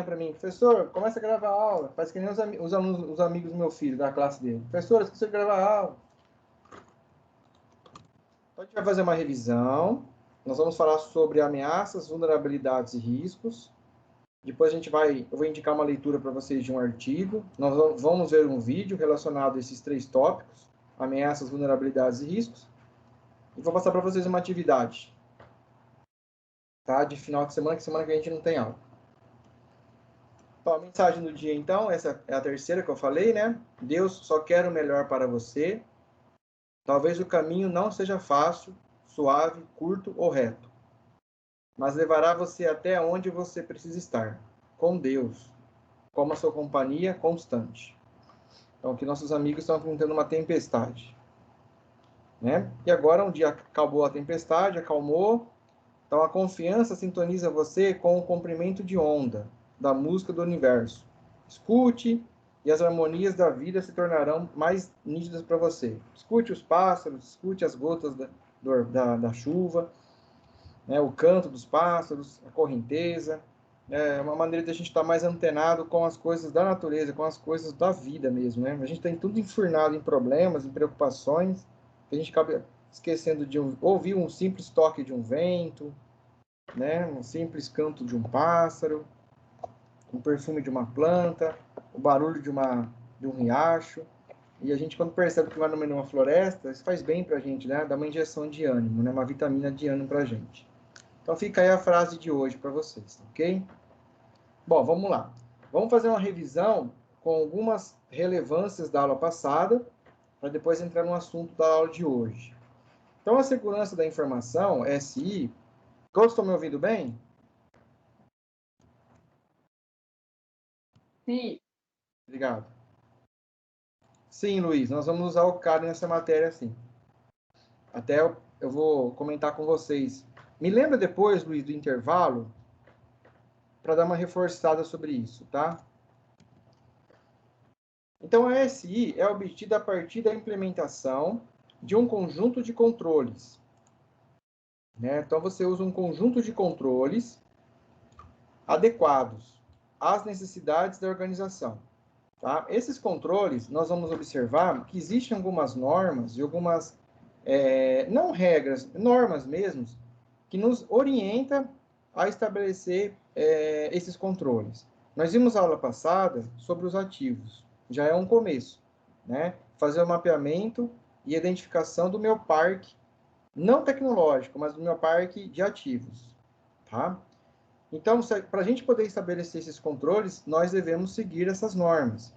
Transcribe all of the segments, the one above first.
para mim, professor, começa a gravar a aula. Faz que nem os alunos, os amigos do meu filho, da classe dele. Professor, esqueci de gravar a aula. Então, a gente vai fazer uma revisão. Nós vamos falar sobre ameaças, vulnerabilidades e riscos. Depois eu vou indicar uma leitura para vocês de um artigo. Nós vamos ver um vídeo relacionado a esses 3 tópicos: ameaças, vulnerabilidades e riscos. E vou passar para vocês uma atividade, tá? De final de semana, que semana que a gente não tem aula. Então, a mensagem do dia, então, essa é a terceira que eu falei, né? Deus só quer o melhor para você. Talvez o caminho não seja fácil, suave, curto ou reto, mas levará você até onde você precisa estar, com Deus, como a sua companhia constante. Então, aqui nossos amigos estão enfrentando uma tempestade, né? E agora, um dia acabou a tempestade, acalmou. Então, a confiança sintoniza você com o comprimento de onda da música do universo. Escute e as harmonias da vida se tornarão mais nítidas para você. Escute os pássaros, escute as gotas da chuva, né? O canto dos pássaros, a correnteza. É uma maneira de a gente estar mais antenado com as coisas da natureza, com as coisas da vida mesmo, né? A gente tem tudo enfurnado em problemas, em preocupações, a gente acaba esquecendo de ouvir um simples toque de um vento, né? Um simples canto de um pássaro, o perfume de uma planta, o barulho de um riacho. E a gente, quando percebe que vai no meio de uma floresta, isso faz bem para a gente, né? Dá uma injeção de ânimo, né? Uma vitamina de ânimo para a gente. Então fica aí a frase de hoje para vocês, ok? Bom, vamos lá. Vamos fazer uma revisão com algumas relevâncias da aula passada, para depois entrar no assunto da aula de hoje. Então, a segurança da informação, SI, todos estão me ouvindo bem? Sim. Obrigado. Sim, Luiz, nós vamos usar o CAD nessa matéria, sim. Até eu vou comentar com vocês. Me lembra depois, Luiz, do intervalo, para dar uma reforçada sobre isso, tá? Então, a SI é obtida a partir da implementação de um conjunto de controles, né? Então, você usa um conjunto de controles adequados às necessidades da organização. Tá? Esses controles, nós vamos observar que existem algumas normas e algumas, não regras, normas mesmo, que nos orientam a estabelecer esses controles. Nós vimos a aula passada sobre os ativos, já é um começo, né? Fazer o mapeamento e identificação do meu parque, não tecnológico, mas do meu parque de ativos, tá? Então, para a gente poder estabelecer esses controles, nós devemos seguir essas normas,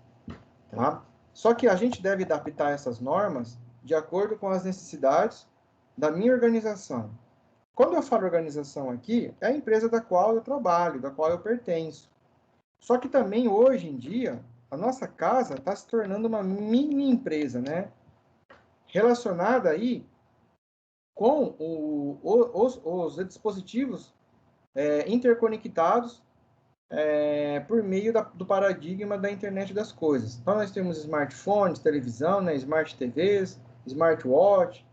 tá? Só que a gente deve adaptar essas normas de acordo com as necessidades da minha organização. Quando eu falo organização aqui, é a empresa da qual eu trabalho, da qual eu pertenço. Só que também, hoje em dia, a nossa casa está se tornando uma mini empresa, né? Relacionada aí com os dispositivos interconectados por meio do paradigma da internet das coisas. Então, nós temos smartphones, televisão, né, smart TVs, smartwatch,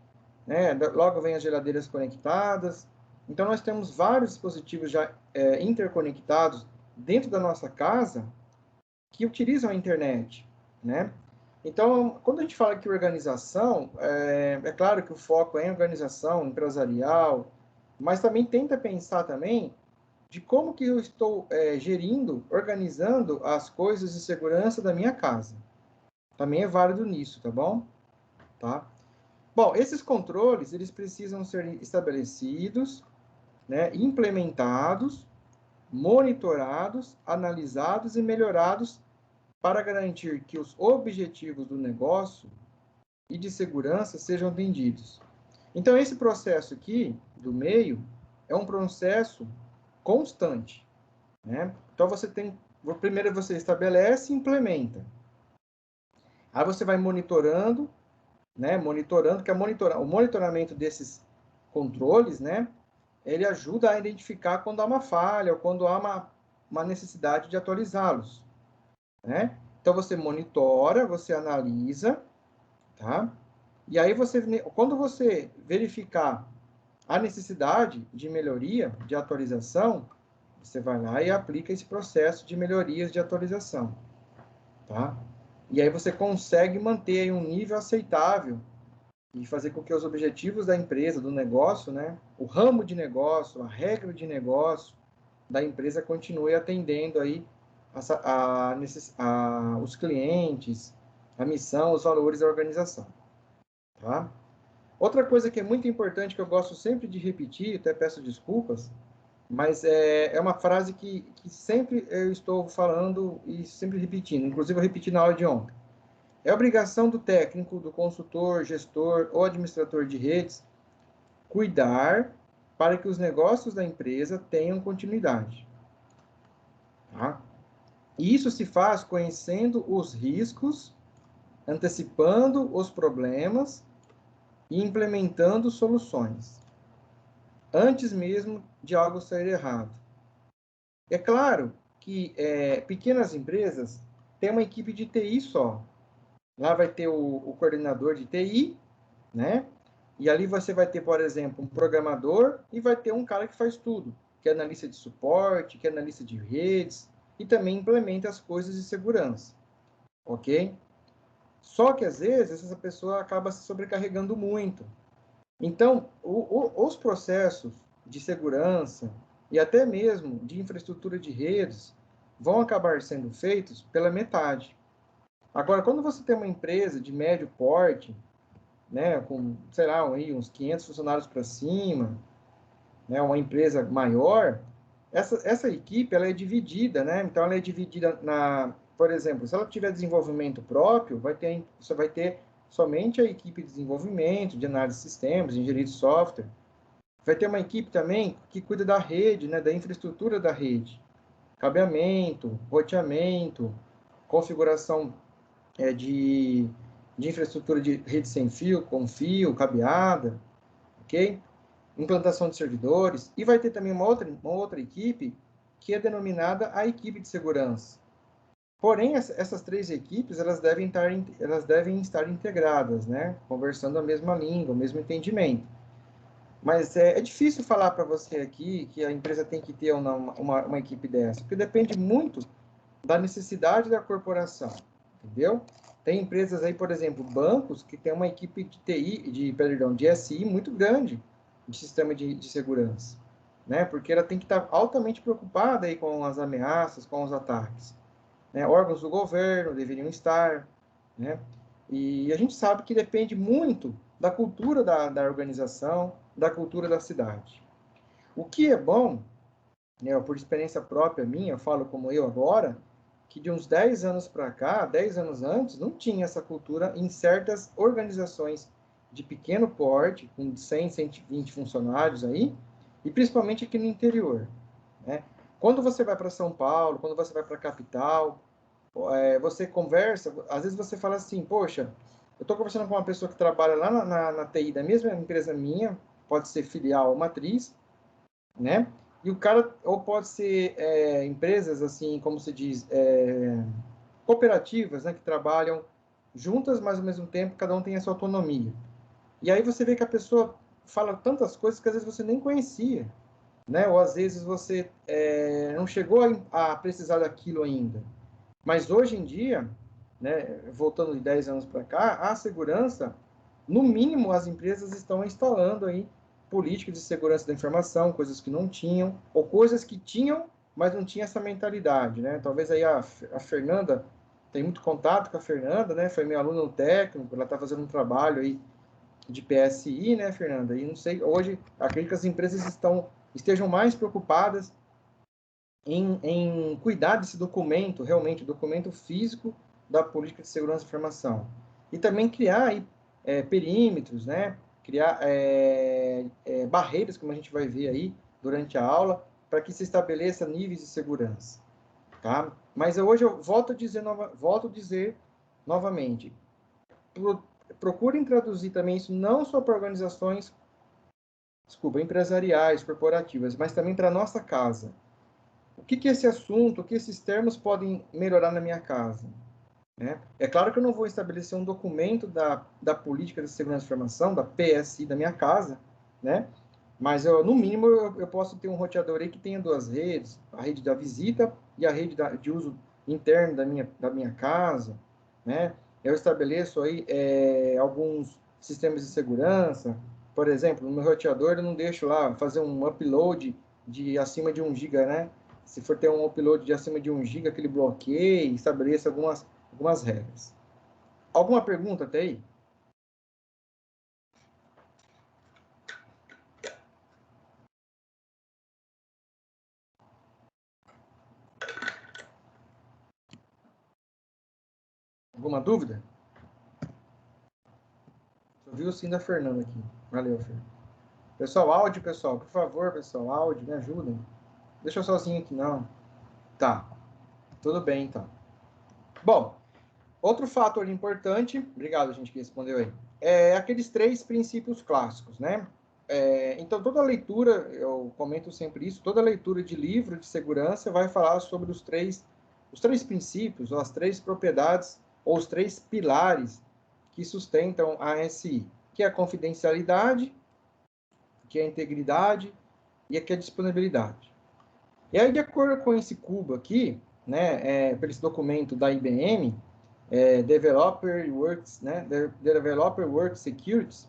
né, logo vem as geladeiras conectadas. Então, nós temos vários dispositivos já interconectados dentro da nossa casa que utilizam a internet, né? Então, quando a gente fala que organização, é claro que o foco é em organização empresarial, mas também tenta pensar também de como que eu estou gerindo, organizando as coisas de segurança da minha casa. Também é válido nisso, tá bom? Tá? Bom, esses controles, eles precisam ser estabelecidos, né, implementados, monitorados, analisados e melhorados para garantir que os objetivos do negócio e de segurança sejam atendidos. Então, esse processo aqui, do meio, é um processo constante, né? Então, primeiro você estabelece e implementa. Aí você vai monitorando, né? Monitorando, que o monitoramento desses controles, né? Ele ajuda a identificar quando há uma falha ou quando há uma necessidade de atualizá-los, né? Então, você monitora, você analisa, tá? E aí, quando você verificar a necessidade de melhoria, de atualização, Você vai lá e aplica esse processo de melhorias de atualização, tá? E aí você consegue manter aí um nível aceitável e fazer com que os objetivos da empresa, do negócio, né, o ramo de negócio, a regra de negócio da empresa continue atendendo aí os clientes, a missão, os valores da organização, tá? Outra coisa que é muito importante, que eu gosto sempre de repetir, até peço desculpas, mas é uma frase que sempre eu estou falando e sempre repetindo, inclusive eu repeti na aula de ontem. É obrigação do técnico, do consultor, gestor ou administrador de redes cuidar para que os negócios da empresa tenham continuidade. Tá? E isso se faz conhecendo os riscos, antecipando os problemas e implementando soluções, antes mesmo de algo sair errado. É claro que pequenas empresas têm uma equipe de TI só. Lá vai ter o coordenador de TI, né? E ali você vai ter, por exemplo, um programador e vai ter um cara que faz tudo, que é analista de suporte, que é analista de redes e também implementa as coisas de segurança, ok? Só que às vezes essa pessoa acaba se sobrecarregando muito. Então, os processos de segurança e até mesmo de infraestrutura de redes vão acabar sendo feitos pela metade. Agora, quando você tem uma empresa de médio porte, né, com, sei lá, uns 500 funcionários para cima, né, uma empresa maior, essa equipe ela é dividida, né? Então, ela é dividida por exemplo, se ela tiver desenvolvimento próprio, você vai ter somente a equipe de desenvolvimento, de análise de sistemas, de engenharia de software. Vai ter uma equipe também que cuida da rede, né, da infraestrutura da rede, cabeamento, roteamento, configuração de infraestrutura de rede sem fio, com fio, cabeada, ok? Implantação de servidores, e vai ter também uma outra equipe que é denominada a equipe de segurança. Porém, essas três equipes, elas devem estar integradas, né? Conversando a mesma língua, o mesmo entendimento. Mas é difícil falar para você aqui que a empresa tem que ter uma equipe dessa, porque depende muito da necessidade da corporação, entendeu? Tem empresas aí, por exemplo, bancos, que tem uma equipe de TI, de SI muito grande, de sistema de segurança, né? Porque ela tem que estar altamente preocupada aí com as ameaças, com os ataques, né? Órgãos do governo deveriam estar, né? E a gente sabe que depende muito da cultura da organização, da cultura da cidade. O que é bom, né, por experiência própria minha, eu falo como eu agora, que de uns 10 anos para cá, 10 anos antes, não tinha essa cultura em certas organizações de pequeno porte, com 100, 120 funcionários aí, e principalmente aqui no interior, né? Quando você vai para São Paulo, quando você vai para a capital, você conversa, às vezes você fala assim, poxa, eu estou conversando com uma pessoa que trabalha lá na TI da mesma empresa minha, pode ser filial ou matriz, né? E o cara, ou pode ser empresas, assim, como se diz, cooperativas, né, que trabalham juntas, mas ao mesmo tempo cada um tem a sua autonomia. E aí você vê que a pessoa fala tantas coisas que às vezes você nem conhecia, né? Ou às vezes você não chegou a precisar daquilo ainda. Mas hoje em dia, né, voltando de 10 anos para cá, a segurança, no mínimo, as empresas estão instalando aí políticas de segurança da informação, coisas que não tinham, ou coisas que tinham, mas não tinha essa mentalidade, né? Talvez aí a Fernanda tem muito contato com a Fernanda, né? Foi minha aluna no técnico, ela está fazendo um trabalho aí de PSI, né, Fernanda? E não sei, hoje acredito que as empresas estejam mais preocupadas em cuidar desse documento, realmente, documento físico da política de segurança da informação. E também criar aí, perímetros, né? Criar barreiras, como a gente vai ver aí durante a aula, para que se estabeleça níveis de segurança. Tá? Mas hoje eu volto a dizer novamente, procurem traduzir também isso não só para organizações, empresariais, corporativas, mas também para a nossa casa. O que esse assunto, o que esses termos podem melhorar na minha casa? Né? É claro que eu não vou estabelecer um documento da Política de Segurança da Informação, da PSI, da minha casa, né? Mas, no mínimo, eu posso ter um roteador aí que tenha duas redes, a rede da visita e a rede de uso interno da minha casa, né? Eu estabeleço aí alguns sistemas de segurança. Por exemplo, no meu roteador eu não deixo lá fazer um upload de acima de 1 GB, né? Se for ter um upload de acima de 1 GB, aquele bloqueio, estabeleço algumas regras. Alguma pergunta até aí? Alguma dúvida? Ouviu o sim da Fernanda aqui. Valeu, Fer. Pessoal, áudio, pessoal. Por favor, pessoal, áudio, me ajudem. Deixa eu sozinho aqui, não. Tá. Tudo bem, então. Bom, outro fator importante, obrigado, gente, que respondeu aí, é aqueles 3 princípios clássicos, né? Então, toda leitura, eu comento sempre isso, toda leitura de livro de segurança vai falar sobre os três princípios, ou as 3 propriedades, ou os 3 pilares que sustentam a ASI, que é a confidencialidade, que é a integridade e que é a disponibilidade. E aí, de acordo com esse cubo aqui, né, por esse documento da IBM, Developer Works, né, Developer Work Securities,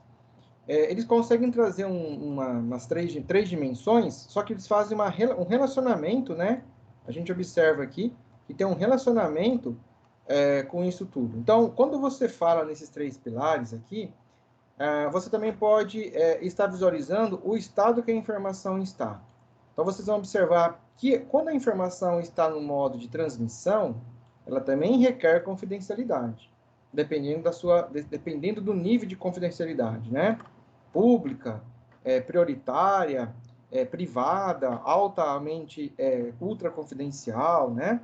eles conseguem trazer umas três dimensões, só que eles fazem um relacionamento, né? A gente observa aqui que tem um relacionamento com isso tudo. Então, quando você fala nesses 3 pilares aqui, você também pode estar visualizando o estado que a informação está. Então, vocês vão observar que quando a informação está no modo de transmissão, ela também requer confidencialidade, dependendo do nível de confidencialidade, né? Pública, prioritária, privada, altamente ultra confidencial, né?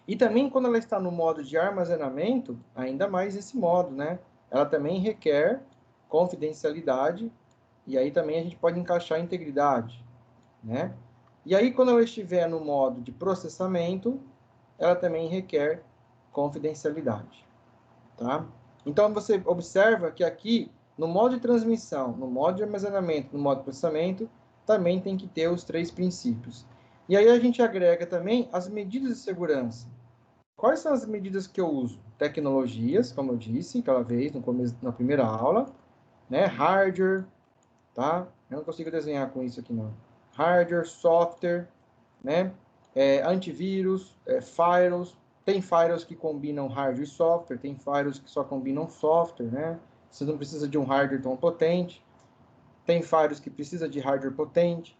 E também quando ela está no modo de armazenamento, ainda mais esse modo, né? Ela também requer confidencialidade e aí também a gente pode encaixar a integridade, né? E aí quando ela estiver no modo de processamento, ela também requer confidencialidade, tá? Então você observa que aqui no modo de transmissão, no modo de armazenamento, no modo de processamento, também tem que ter os 3 princípios. E aí a gente agrega também as medidas de segurança. Quais são as medidas que eu uso? Tecnologias, como eu disse aquela vez no começo, na primeira aula, né? Hardware, tá? Eu não consigo desenhar com isso aqui não. Hardware, software, né? Antivírus, firewalls. Tem firewalls que combinam hardware e software, tem firewalls que só combinam software, né? Você não precisa de um hardware tão potente. Tem firewalls que precisa de hardware potente.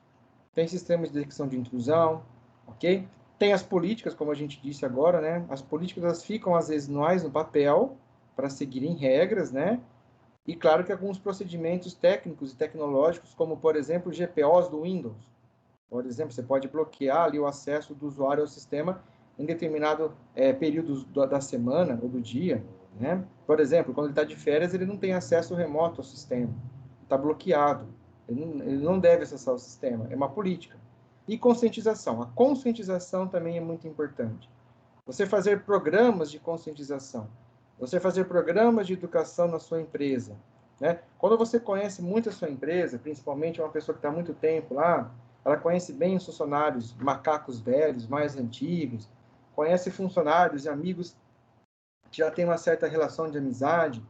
Tem sistemas de detecção de intrusão, ok? Tem as políticas, como a gente disse agora, né? As políticas elas ficam às vezes mais no papel para seguirem regras, né? E claro que alguns procedimentos técnicos e tecnológicos, como por exemplo GPOs do Windows. Por exemplo, você pode bloquear ali o acesso do usuário ao sistema em determinado período da semana ou do dia, né? Por exemplo, quando ele está de férias, ele não tem acesso remoto ao sistema, está bloqueado. Ele não deve acessar o sistema, é uma política. E conscientização. A conscientização também é muito importante. Você fazer programas de conscientização. Você fazer programas de educação na sua empresa. Né? Quando você conhece muito a sua empresa, principalmente uma pessoa que está há muito tempo lá, ela conhece bem os funcionários, macacos velhos, mais antigos, conhece funcionários e amigos que já têm uma certa relação de amizade.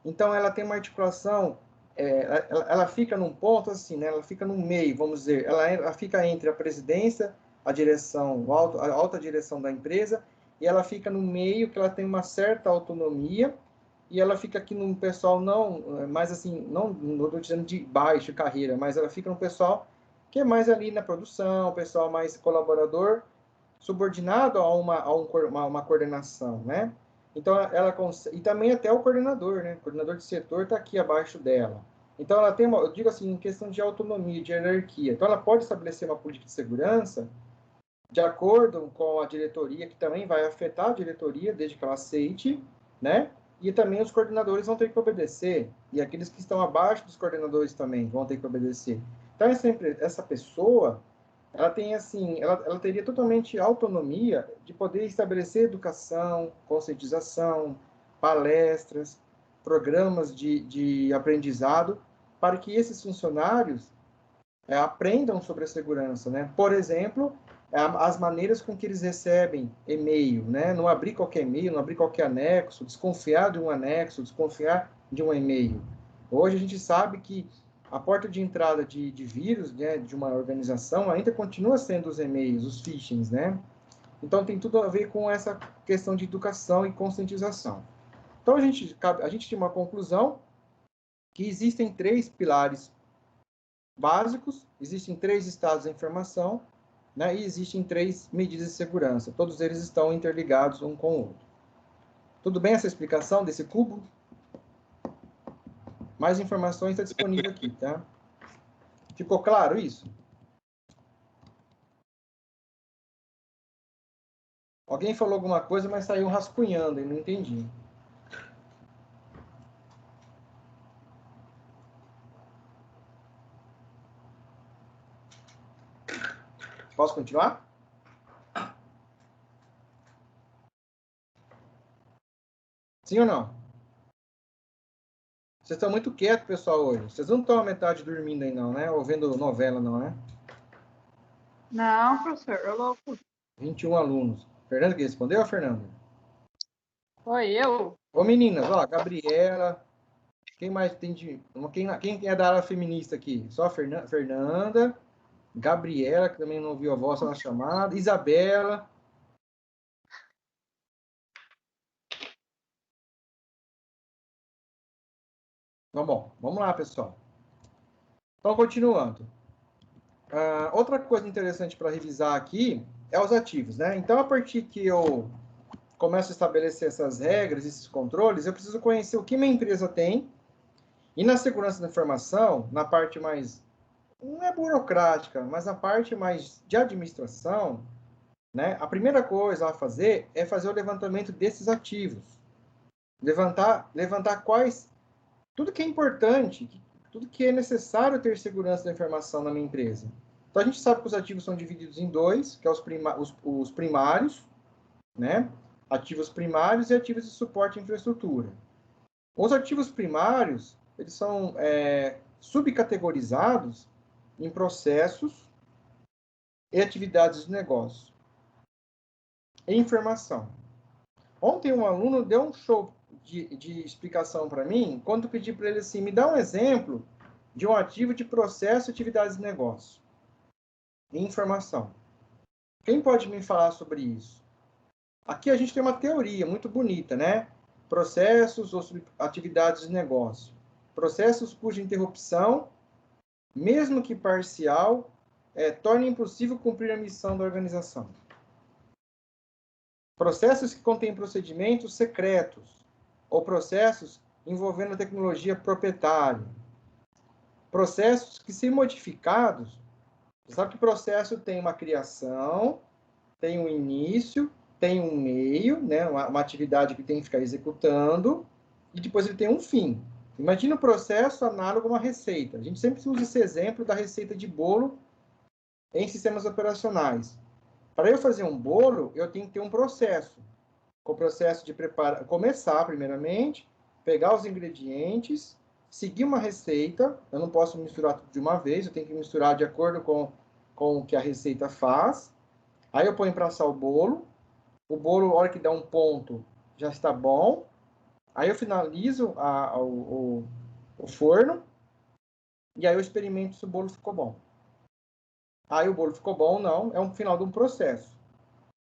Então, ela tem uma articulação, ela fica num ponto assim, né? Ela fica no meio, vamos dizer, ela fica entre a presidência, a direção, a alta direção da empresa, e ela fica no meio, que ela tem uma certa autonomia, e ela fica aqui num pessoal não, mais assim, não estou dizendo de baixa carreira, mas ela fica no pessoal que é mais ali na produção, pessoal mais colaborador, subordinado a uma coordenação, né? Então, e também até o coordenador, né? O coordenador de setor está aqui abaixo dela. Então, ela tem eu digo assim, em questão de autonomia, de hierarquia. Então, ela pode estabelecer uma política de segurança de acordo com a diretoria, que também vai afetar a diretoria, desde que ela aceite, né? E também os coordenadores vão ter que obedecer, e aqueles que estão abaixo dos coordenadores também vão ter que obedecer. Então, essa pessoa, ela tem assim, ela teria totalmente autonomia de poder estabelecer educação, conscientização, palestras, programas de aprendizado, para que esses funcionários aprendam sobre a segurança, né? Por exemplo, as maneiras com que eles recebem e-mail, né? Não abrir qualquer e-mail, não abrir qualquer anexo, desconfiar de um anexo, desconfiar de um e-mail. Hoje a gente sabe que a porta de entrada de vírus, né, de uma organização ainda continua sendo os e-mails, os phishings, né? Então tem tudo a ver com essa questão de educação e conscientização. Então a gente tem uma conclusão que existem 3 pilares básicos, existem 3 estados da informação, né, e existem 3 medidas de segurança. Todos eles estão interligados um com o outro. Tudo bem essa explicação desse cubo? Mais informações está disponível aqui, tá? Ficou claro isso? Alguém falou alguma coisa, mas saiu rascunhando e não entendi. Posso continuar? Sim ou não? Vocês estão muito quietos, pessoal, hoje. Vocês não estão a metade dormindo aí, não, né? Ou vendo novela, não, né? Não, professor, eu louco. 21 alunos. Fernanda que respondeu ou Fernanda? Foi eu. Ô, meninas, ó, Gabriela. Quem mais tem de. Quem é da área feminista aqui? Só a Fernanda. Gabriela, que também não ouviu a voz na chamada. Isabela. Então, bom, vamos lá, pessoal. Então, continuando. Outra coisa interessante para revisar aqui é os ativos, né? Então, a partir que eu começo a estabelecer essas regras, esses controles, eu preciso conhecer o que minha empresa tem. E na segurança da informação, na parte mais, não é burocrática, mas na parte mais de administração, né? A primeira coisa a fazer é fazer o levantamento desses ativos. Levantar quais, tudo que é importante, tudo que é necessário ter segurança da informação na minha empresa. Então, a gente sabe que os ativos são divididos em 2, que é os primários, né? Ativos primários e ativos de suporte à infraestrutura. Os ativos primários, eles são subcategorizados em processos e atividades de negócio. E informação. Ontem um aluno deu um show de explicação para mim, quando eu pedi para ele assim, me dá um exemplo de um ativo de processo e atividades de negócio. E informação. Quem pode me falar sobre isso? Aqui a gente tem uma teoria muito bonita, né? Processos ou atividades de negócio. Processos cuja interrupção, mesmo que parcial, torna impossível cumprir a missão da organização. Processos que contêm procedimentos secretos ou processos envolvendo tecnologia proprietária. Processos que, se modificados, você sabe que o processo tem uma criação, tem um início, tem um meio, né, uma atividade que tem que ficar executando, e depois ele tem um fim. Imagina o processo análogo a uma receita. A gente sempre usa esse exemplo da receita de bolo em sistemas operacionais. Para eu fazer um bolo, eu tenho que ter um processo. O processo de preparar, começar primeiramente, pegar os ingredientes, seguir uma receita. Eu não posso misturar tudo de uma vez, eu tenho que misturar de acordo com o que a receita faz. Aí eu ponho para assar o bolo. O bolo, na hora que dá um ponto, já está bom. Aí eu finalizo o forno. E aí eu experimento se o bolo ficou bom. Aí o bolo ficou bom ou não, é um final de um processo.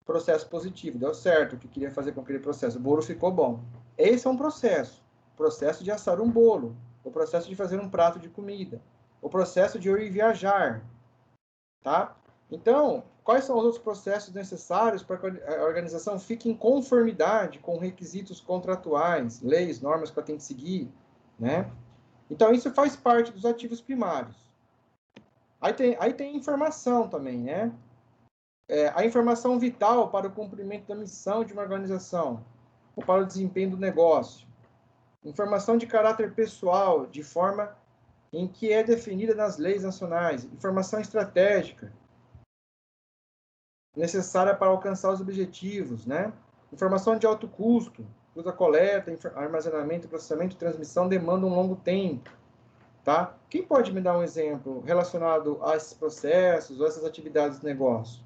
Processo positivo, deu certo o que queria fazer com aquele processo. O bolo ficou bom. Esse é um processo. Processo de assar um bolo. O processo de fazer um prato de comida. O processo de eu ir viajar. Tá? Então, quais são os outros processos necessários para que a organização fique em conformidade com requisitos contratuais, leis, normas que ela tem que seguir, né? Então, isso faz parte dos ativos primários. Aí tem informação também, né? A informação vital para o cumprimento da missão de uma organização, ou para o desempenho do negócio. Informação de caráter pessoal, de forma em que é definida nas leis nacionais. Informação estratégica, necessária para alcançar os objetivos, né? Informação de alto custo, cuja coleta, armazenamento, processamento e transmissão demandam um longo tempo. Tá? Quem pode me dar um exemplo relacionado a esses processos ou essas atividades de negócio?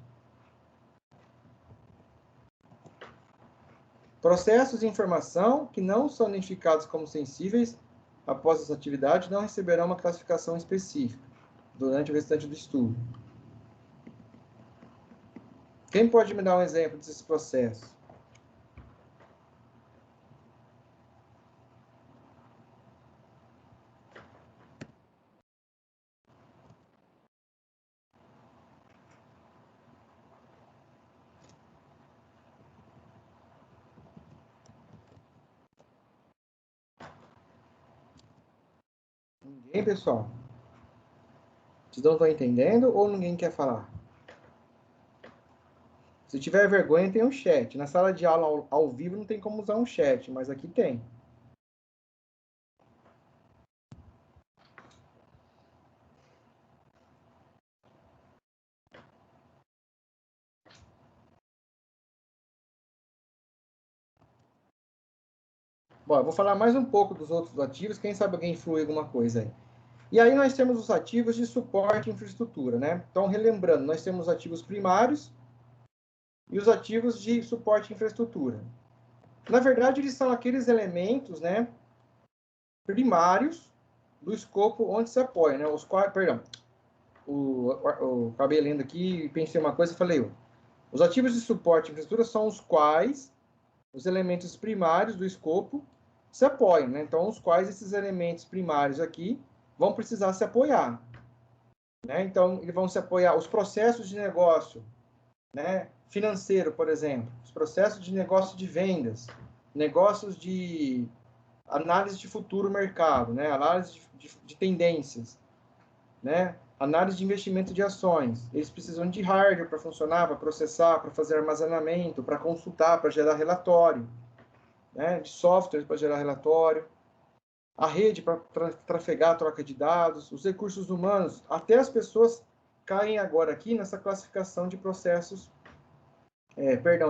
Processos de informação que não são identificados como sensíveis após essa atividade não receberão uma classificação específica durante o restante do estudo. Quem pode me dar um exemplo desses processos? Ninguém, pessoal? Vocês não estão entendendo ou ninguém quer falar? Se tiver vergonha, tem um chat. Na sala de aula ao vivo não tem como usar um chat, mas aqui tem. Bom, eu vou falar mais um pouco dos outros ativos, quem sabe alguém flui alguma coisa aí. E aí nós temos os ativos de suporte à infraestrutura, né? Então, relembrando, nós temos os ativos primários e os ativos de suporte à infraestrutura. Na verdade, eles são aqueles elementos, né, primários do escopo onde se apoia, né? Os quais, perdão, acabei lendo aqui e pensei uma coisa e falei, os ativos de suporte à infraestrutura são os quais os elementos primários do escopo se apoiam, né? Então, os quais esses elementos primários aqui vão precisar se apoiar, né? Então, eles vão se apoiar os processos de negócio, né? Financeiro, por exemplo, os processos de negócio de vendas, negócios de análise de futuro mercado, né? Análise de tendências, né? Análise de investimento de ações. Eles precisam de hardware para funcionar, para processar, para fazer armazenamento, para consultar, para gerar relatório, né? De software para gerar relatório, a rede para trafegar a troca de dados, os recursos humanos, até as pessoas caem agora aqui nessa classificação de processos,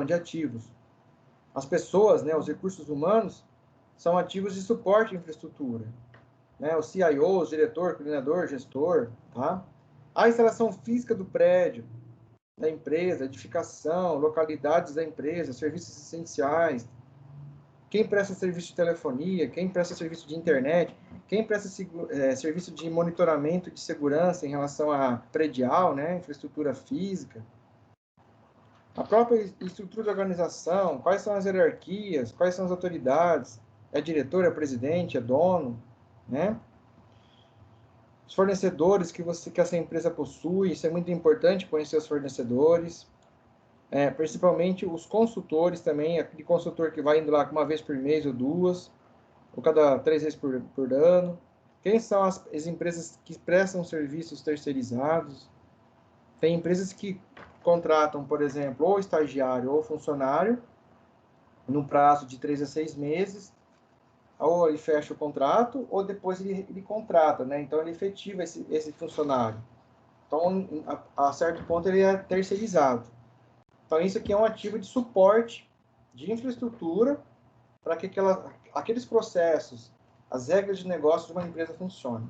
de ativos. As pessoas, né, os recursos humanos, são ativos de suporte à infraestrutura, né? O CIO, diretor, coordenador, gestor, tá? A instalação física do prédio, da empresa, edificação, localidades da empresa, serviços essenciais, quem presta serviço de telefonia, quem presta serviço de internet, quem presta serviço de monitoramento de segurança em relação a predial, né, infraestrutura física, a própria estrutura de organização, quais são as hierarquias, quais são as autoridades, é diretor, é presidente, é dono, né? Os fornecedores que essa empresa possui, isso é muito importante conhecer os fornecedores, principalmente os consultores também, aquele consultor que vai indo lá uma vez por mês ou duas, ou cada 3 vezes por ano. Quem são as empresas que prestam serviços terceirizados? Tem empresas que contratam, por exemplo, ou estagiário ou funcionário, no prazo de 3 a 6 meses, ou ele fecha o contrato, ou depois ele contrata, né? Então, ele efetiva esse funcionário. Então, a certo ponto, ele é terceirizado. Então, isso aqui é um ativo de suporte de infraestrutura para que aqueles processos, as regras de negócio de uma empresa funcionem.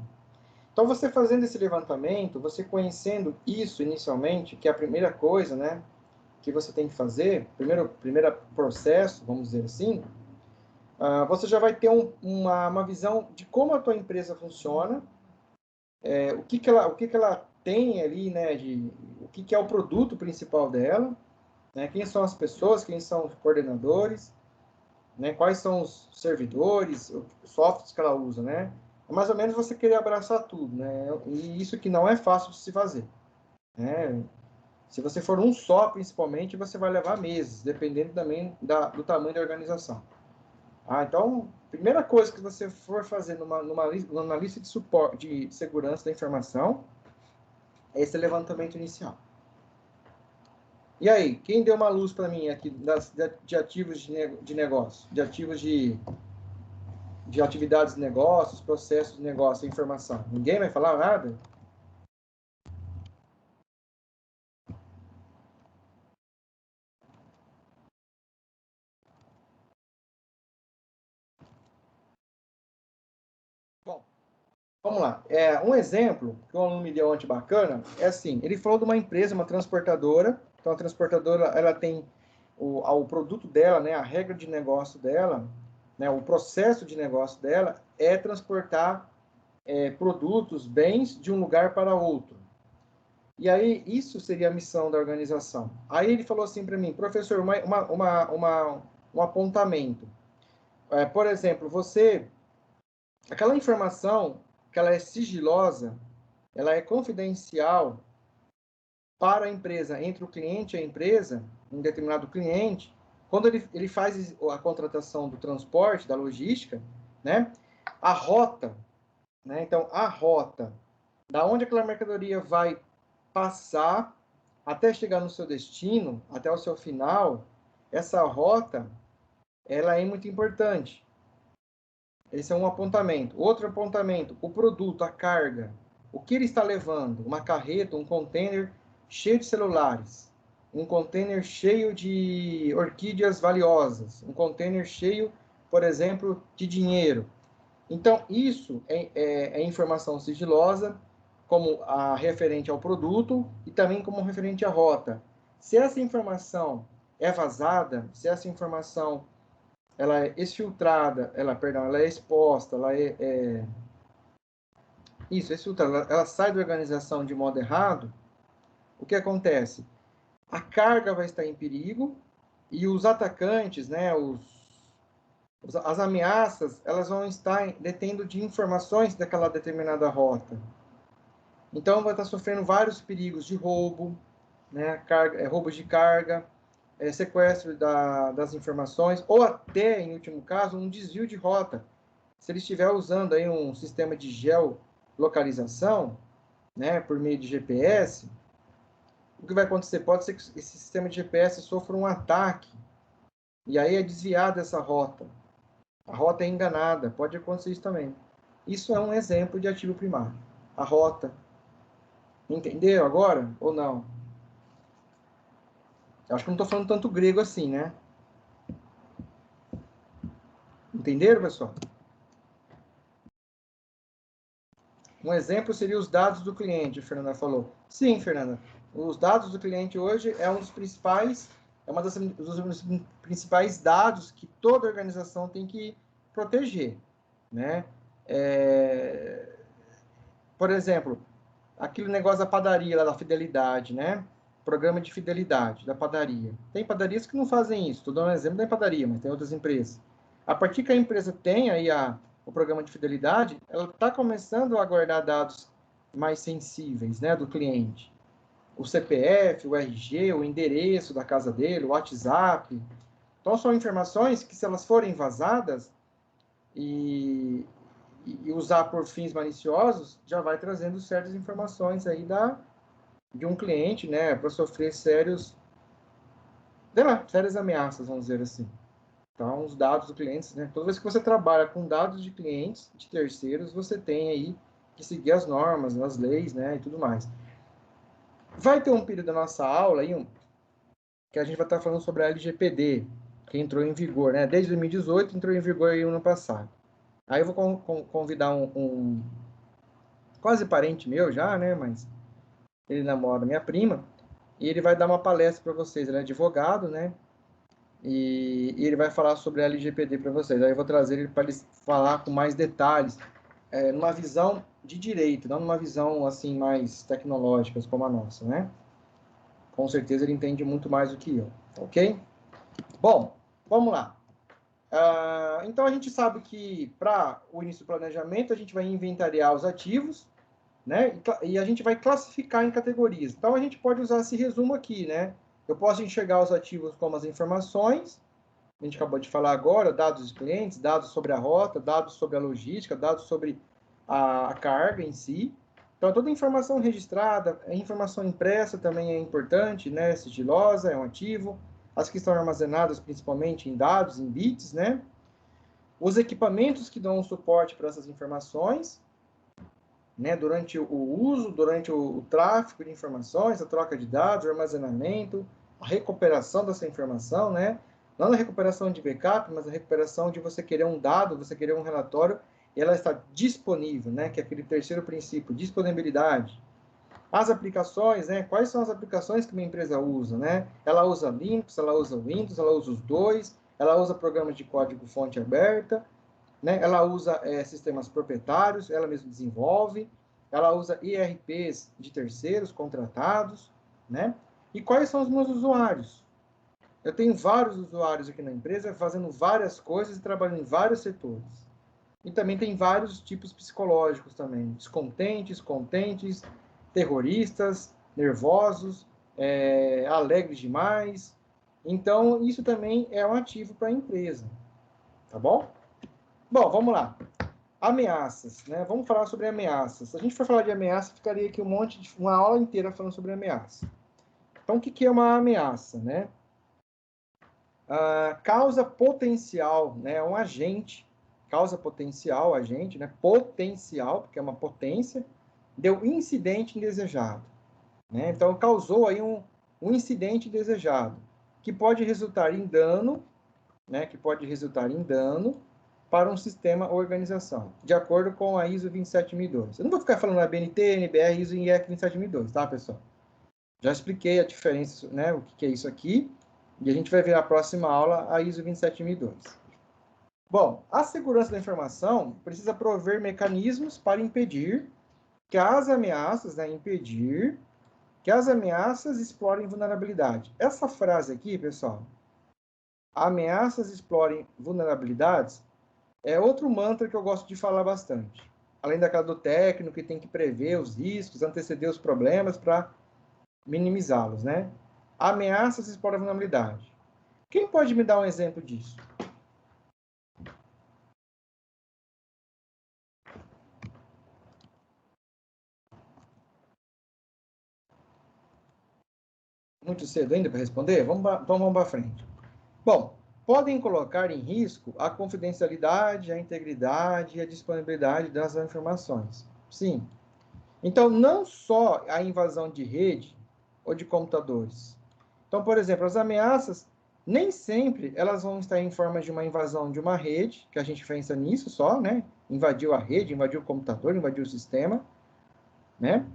Então, você fazendo esse levantamento, você conhecendo isso inicialmente, que é a primeira coisa, né, que você tem que fazer, primeiro processo, vamos dizer assim, você já vai ter uma visão de como a tua empresa funciona, o que que ela tem ali, né, o que é o produto principal dela, né, quem são as pessoas, quem são os coordenadores, né, quais são os servidores, os softwares que ela usa, né? É mais ou menos você querer abraçar tudo, né? E isso que não é fácil de se fazer, né? Se você for um só, principalmente, você vai levar meses, dependendo também do tamanho da organização. Então, primeira coisa que você for fazer numa lista de suporte, de segurança da informação, é esse levantamento inicial. E aí, quem deu uma luz para mim aqui de ativos de negócio, de ativos de atividades de negócios, processos de negócio e informação? Ninguém vai falar nada? Bom, Vamos lá. Um exemplo que o aluno me deu ontem bacana é assim, ele falou de uma empresa, uma transportadora. Então, a transportadora, ela tem o produto dela, né, a regra de negócio dela, né, o processo de negócio dela é transportar produtos, bens de um lugar para outro. E aí, isso seria a missão da organização. Aí ele falou assim para mim, professor, um apontamento. Por exemplo, aquela informação que ela é sigilosa, ela é confidencial para a empresa, entre o cliente e a empresa, um determinado cliente, quando ele faz a contratação do transporte, da logística, né? A rota, né? Então, a rota, da onde aquela mercadoria vai passar até chegar no seu destino, até o seu final, essa rota, ela é muito importante. Esse é um apontamento. Outro apontamento, o produto, a carga. O que ele está levando? Uma carreta, um container cheio de celulares, um container cheio de orquídeas valiosas, um container cheio, por exemplo, de dinheiro. Então, isso é informação sigilosa, como a referente ao produto e também como referente à rota. Se essa informação é vazada, se essa informação ela é exfiltrada, ela é exposta, exfiltrada, ela sai da organização de modo errado, o que acontece? A carga vai estar em perigo e os atacantes, né, as ameaças, elas vão estar detendo de informações daquela determinada rota. Então, vai estar sofrendo vários perigos de roubo, né, roubos de carga, sequestro das informações, ou até, em último caso, um desvio de rota. Se ele estiver usando aí um sistema de geolocalização, né, por meio de GPS, o que vai acontecer? Pode ser que esse sistema de GPS sofra um ataque, e aí é desviada essa rota. A rota é enganada, pode acontecer isso também. Isso é um exemplo de ativo primário. A rota. Entenderam agora ou não? Eu acho que não estou falando tanto grego assim, né? Entenderam, pessoal? Um exemplo seria os dados do cliente, a Fernanda falou. Sim, Fernanda. Os dados do cliente hoje é um dos principais, dos principais dados que toda organização tem que proteger, né? Por exemplo, aquele negócio da padaria lá, da fidelidade, né? Programa de fidelidade da padaria. Tem padarias que não fazem isso. Estou dando um exemplo da padaria, mas tem outras empresas. A partir que a empresa tem aí o programa de fidelidade, ela está começando a guardar dados mais sensíveis, né, do cliente. O CPF, o RG, o endereço da casa dele, o WhatsApp. Então, são informações que, se elas forem vazadas e usar por fins maliciosos, já vai trazendo certas informações aí de um cliente, né, para sofrer sérias ameaças, vamos dizer assim. Então, os dados dos clientes, né, toda vez que você trabalha com dados de clientes, de terceiros, você tem aí que seguir as normas, as leis, né, e tudo mais. Vai ter um período da nossa aula aí, que a gente vai estar falando sobre a LGPD, que entrou em vigor, né, desde 2018, entrou em vigor aí no ano passado. Aí eu vou convidar um quase parente meu já, né, mas ele namora minha prima, e ele vai dar uma palestra para vocês. Ele é advogado, né? E ele vai falar sobre a LGPD para vocês. Aí eu vou trazer ele para ele falar com mais detalhes, numa visão de direito, não numa visão assim mais tecnológica como a nossa, né? Com certeza ele entende muito mais do que eu, ok? Bom, vamos lá. Então a gente sabe que para o início do planejamento a gente vai inventariar os ativos, né? E a gente vai classificar em categorias. Então, a gente pode usar esse resumo aqui, né? Eu posso enxergar os ativos como as informações, a gente acabou de falar agora, dados de clientes, dados sobre a rota, dados sobre a logística, dados sobre a carga em si. Então, toda informação registrada, a informação impressa também é importante, né? Sigilosa, é um ativo. As que estão armazenadas principalmente em dados, em bits, né? Os equipamentos que dão suporte para essas informações, né, durante o uso, durante o tráfego de informações, a troca de dados, o armazenamento, a recuperação dessa informação, né? Não a recuperação de backup, mas a recuperação de você querer um dado, você querer um relatório ela está disponível, né? Que é aquele terceiro princípio, disponibilidade. As aplicações, né? Quais são as aplicações que minha empresa usa, né? Ela usa Linux, ela usa Windows, ela usa os dois, ela usa programas de código-fonte aberta, né? Ela usa sistemas proprietários, ela mesma desenvolve, ela usa IRPs de terceiros contratados, né? E quais são os meus usuários? Eu tenho vários usuários aqui na empresa fazendo várias coisas e trabalhando em vários setores. E também tem vários tipos psicológicos também, descontentes, contentes, terroristas, nervosos, alegres demais. Então, isso também é um ativo para a empresa, tá bom? Bom, vamos lá. Ameaças, né? Vamos falar sobre ameaças. Se a gente for falar de ameaça, ficaria aqui uma aula inteira falando sobre ameaça. Então, o que é uma ameaça, né? Causa potencial, né? Um agente, causa potencial, agente, né? Potencial, porque é uma potência, deu incidente indesejado, né? Então, causou aí um incidente indesejado, que pode resultar em dano, né? Que pode resultar em dano para um sistema ou organização, de acordo com a ISO 27002. Eu não vou ficar falando a BNT, NBR, ISO e IEC 27002, tá, pessoal? Já expliquei a diferença, né? O que é isso aqui. E a gente vai ver na próxima aula a ISO 27002. Bom, a segurança da informação precisa prover mecanismos para impedir que as ameaças, né, impedir que as ameaças explorem vulnerabilidade. Essa frase aqui, pessoal, ameaças explorem vulnerabilidades, é outro mantra que eu gosto de falar bastante. Além daquela do técnico que tem que prever os riscos, anteceder os problemas para minimizá-los, né? Ameaças exploram vulnerabilidade. Quem pode me dar um exemplo disso? Muito cedo ainda para responder? Então vamos para frente. Bom, podem colocar em risco a confidencialidade, a integridade e a disponibilidade das informações. Sim. Então, não só a invasão de rede ou de computadores. Então, por exemplo, as ameaças, nem sempre elas vão estar em forma de uma invasão de uma rede, que a gente pensa nisso só, né? Invadiu a rede, invadiu o computador, invadiu o sistema, né?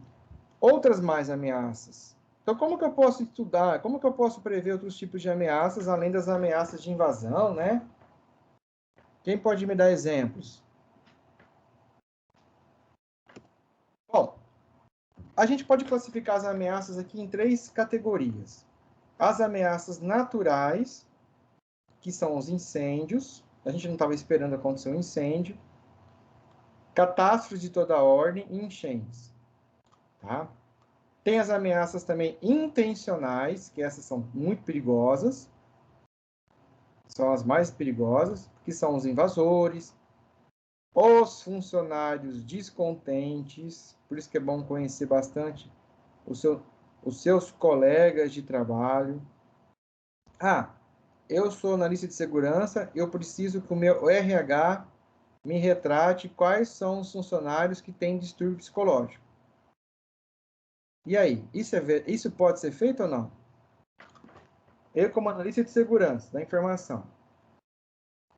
Outras mais ameaças. Então, como que eu posso estudar, como que eu posso prever outros tipos de ameaças, além das ameaças de invasão, né? Quem pode me dar exemplos? Bom, a gente pode classificar as ameaças aqui em 3 categorias. As ameaças naturais, que são os incêndios. A gente não estava esperando acontecer um incêndio. Catástrofes de toda ordem e enchentes. Tá? Tem as ameaças também intencionais, que essas são muito perigosas. São as mais perigosas, que são os invasores, os funcionários descontentes, por isso que é bom conhecer bastante os seus colegas de trabalho. Eu sou analista de segurança, eu preciso que o meu RH me retrate quais são os funcionários que têm distúrbio psicológico. E aí, isso pode ser feito ou não? Eu, como analista de segurança da informação,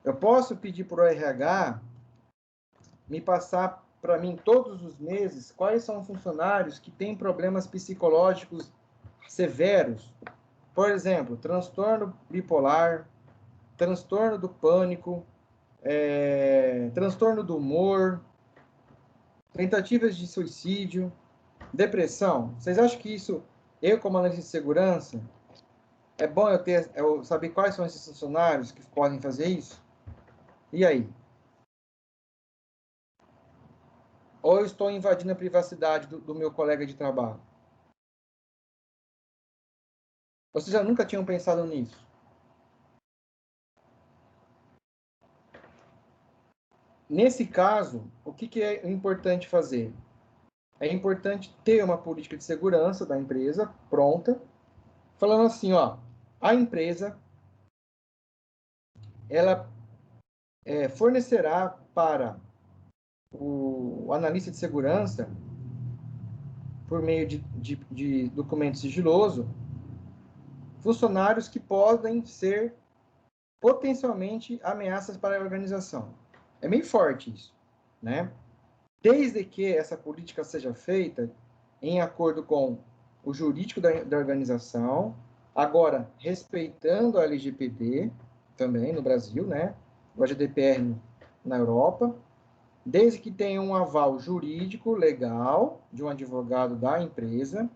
eu posso pedir para o RH me passar para mim todos os meses quais são os funcionários que têm problemas psicológicos severos. Por exemplo, transtorno bipolar, transtorno do pânico, transtorno do humor, tentativas de suicídio, depressão. Vocês acham que isso, eu como analista de segurança, é bom eu saber quais são esses funcionários que podem fazer isso? E aí? Ou eu estou invadindo a privacidade do meu colega de trabalho? Vocês já nunca tinham pensado nisso? Nesse caso, o que é importante fazer? É importante ter uma política de segurança da empresa pronta, falando assim, ó, a empresa ela fornecerá para o analista de segurança, por meio de documento sigiloso, funcionários que podem ser potencialmente ameaças para a organização. É meio forte isso. né? Desde que essa política seja feita em acordo com o jurídico da organização, agora respeitando a LGPD também no Brasil, né? O GDPR na Europa, desde que tenha um aval jurídico legal de um advogado da empresa,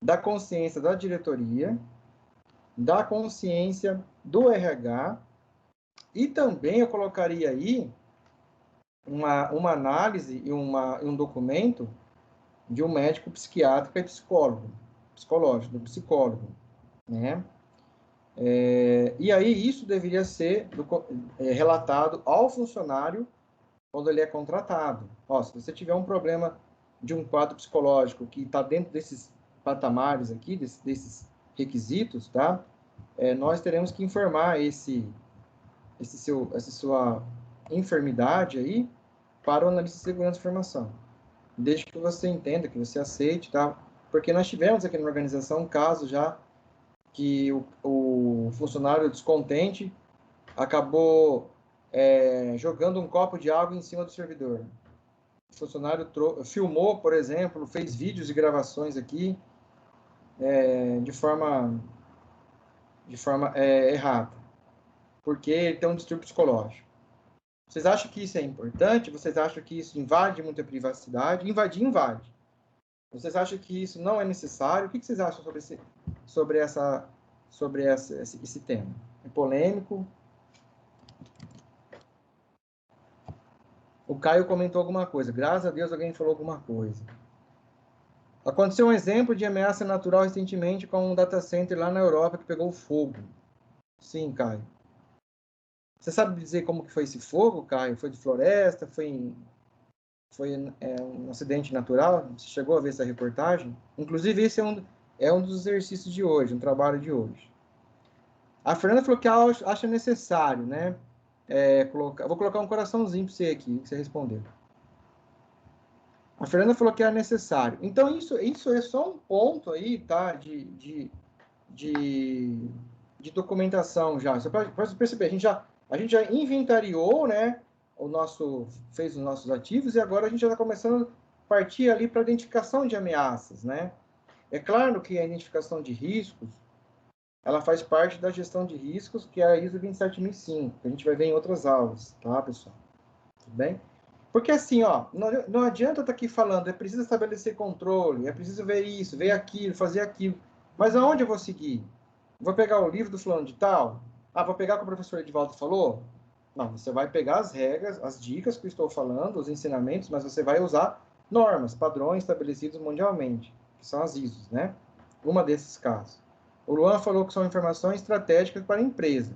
da consciência da diretoria, da consciência do RH, e também eu colocaria aí uma análise e um documento de um médico psiquiátrico e psicológico, do psicólogo, né? E aí isso deveria ser relatado ao funcionário quando ele é contratado. Ó, se você tiver um problema de um quadro psicológico que está dentro desses patamares aqui, desses requisitos, tá? Nós teremos que informar essa sua enfermidade aí para o analista de segurança de informação. Desde que você entenda, que você aceite, tá? Porque nós tivemos aqui na organização um caso já que o funcionário descontente acabou jogando um copo de água em cima do servidor. O funcionário filmou, por exemplo, fez vídeos e gravações aqui de forma errada, porque ele tem um distúrbio psicológico. Vocês acham que isso é importante? Vocês acham que isso invade muita privacidade? Invade. Vocês acham que isso não é necessário? O que vocês acham sobre esse tema? É polêmico? O Caio comentou alguma coisa. Graças a Deus alguém falou alguma coisa. Aconteceu um exemplo de ameaça natural recentemente com um data center lá na Europa que pegou fogo. Sim, Caio. Você sabe dizer como que foi esse fogo, Caio? Foi de floresta? Foi um acidente natural? Você chegou a ver essa reportagem? Inclusive, esse é um dos exercícios de hoje, um trabalho de hoje. A Fernanda falou que acha necessário, né? Vou colocar um coraçãozinho para você aqui, que você respondeu. A Fernanda falou que é necessário. Então, isso é só um ponto aí, tá? De documentação já. Você pode perceber, a gente já inventariou, né? Fez os nossos ativos e agora a gente já está começando a partir ali para a identificação de ameaças, né? É claro que a identificação de riscos, ela faz parte da gestão de riscos, que é a ISO 27005, que a gente vai ver em outras aulas, tá, pessoal? Tudo bem? Porque assim, ó, não adianta eu estar aqui falando, é preciso estabelecer controle, é preciso ver isso, ver aquilo, fazer aquilo. Mas aonde eu vou seguir? Vou pegar o livro do fulano de tal? Ah, vou pegar o que o professor Edivaldo falou? Não, você vai pegar as regras, as dicas que eu estou falando, os ensinamentos, mas você vai usar normas, padrões estabelecidos mundialmente, que são as ISOs, né? Uma desses casos. O Luan falou que são informações estratégicas para a empresa.